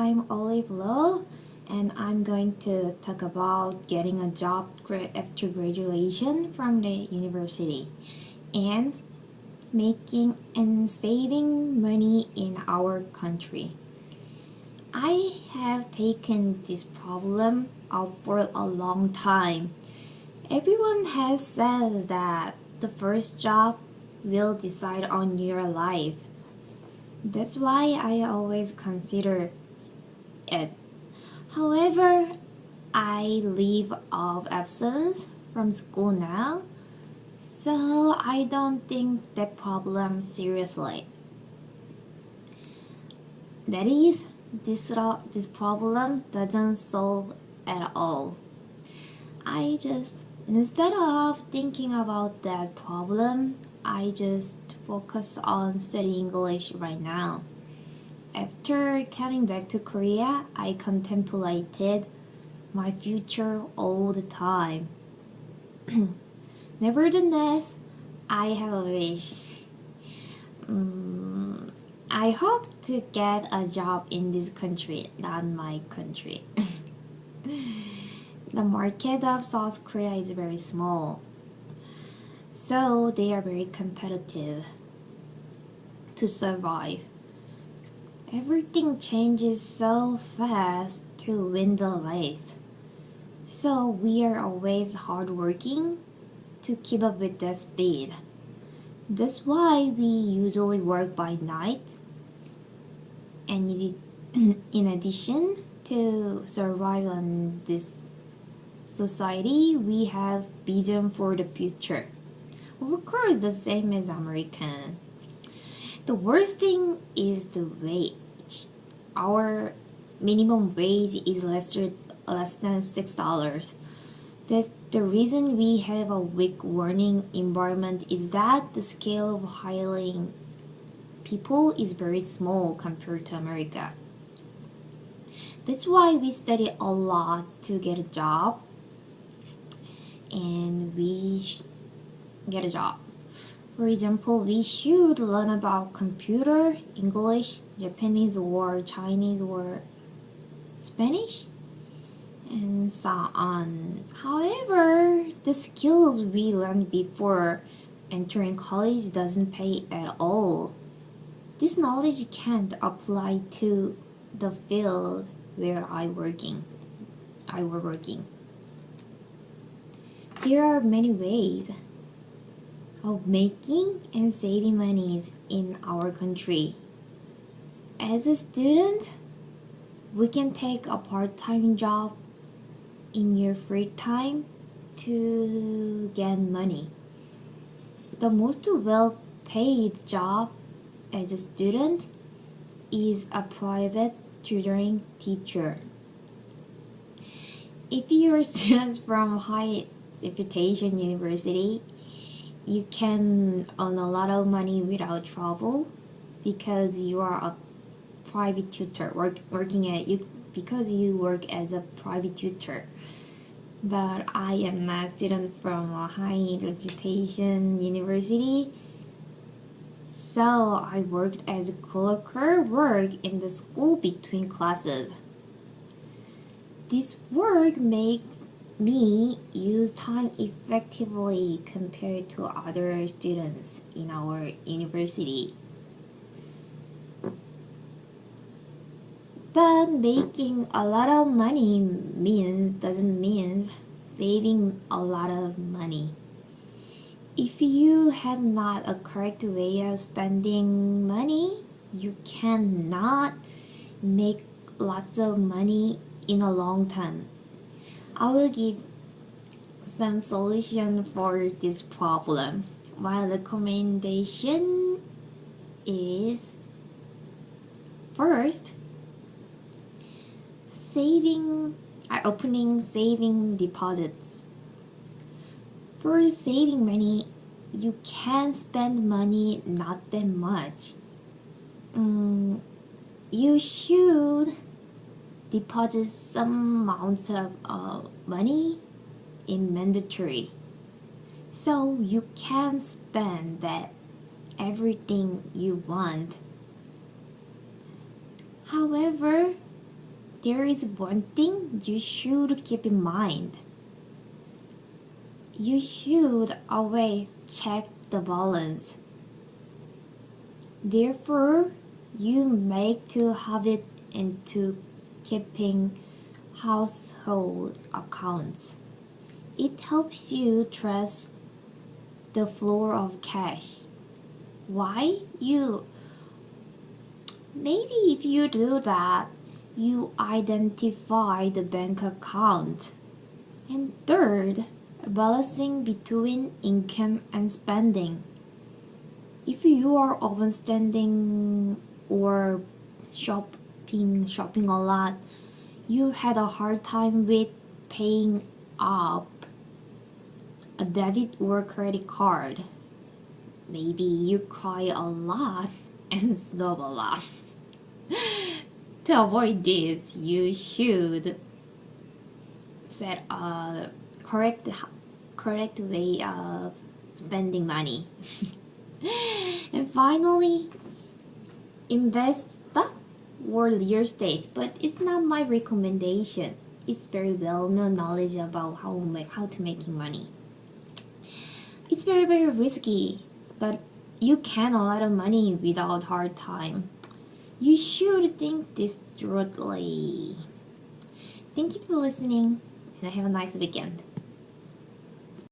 I'm Olive Lowe, and I'm going to talk about getting a job after graduation from the university and making and saving money in our country. I have taken this problem up for a long time. Everyone has said that the first job will decide on your life. That's why I always consider it. However, I leave of absence from school now, so I don't think that problem seriously. That is, this problem doesn't solve at all. I just, instead of thinking about that problem, I just focus on studying English right now. After coming back to Korea, I contemplated my future all the time. Nevertheless, I have a wish. I hope to get a job in this country, not my country. The market of South Korea is very small, so they are very competitive to survive. Everything changes so fast to win the race. So we are always hardworking to keep up with the speed. That's why we usually work by night. And in addition to survive on this society, we have vision for the future. Of course, the same as American. The worst thing is the wage. Our minimum wage is less than $6. That's the reason we have a weak learning environment is that the scale of hiring people is very small compared to America. That's why we study a lot to get a job and get a job. For example, we should learn about computer, English, Japanese or Chinese or Spanish, and so on. However, the skills we learned before entering college doesn't pay at all. This knowledge can't apply to the field where I were working. There are many ways of making and saving monies in our country. As a student, we can take a part-time job in your free time to get money. The most well-paid job as a student is a private tutoring teacher. If you're students from high reputation university, you can earn a lot of money without trouble because you are a private tutor because you work as a private tutor. But I am not a student from a high reputation university, so I worked as a clerk work in the school between classes. This work make me use time effectively compared to other students in our university. But making a lot of money doesn't mean saving a lot of money. If you have not a correct way of spending money, you cannot make lots of money in a long time. I will give some solution for this problem. My recommendation is first, opening saving deposits. For saving money, you can spend money not that much. You should deposit some amounts of money in mandatory, so you can spend that everything you want. However, there is one thing you should keep in mind. You should always check the balance. Therefore, you make to habit into keeping household accounts. It helps you trust the flow of cash. Why? Maybe if you do that, you identify the bank account. And third, balancing between income and spending. If you are overspending or shopping a lot, you had a hard time with paying up a debit or credit card. Maybe you cry a lot and sob a lot. To avoid this, you should set a correct way of spending money. And finally, invest stock or real estate, but it's not my recommendation. It's very well known knowledge about how to making money. It's very risky, but you can a lot of money without hard time. You should think this thoroughly. Thank you for listening, and have a nice weekend.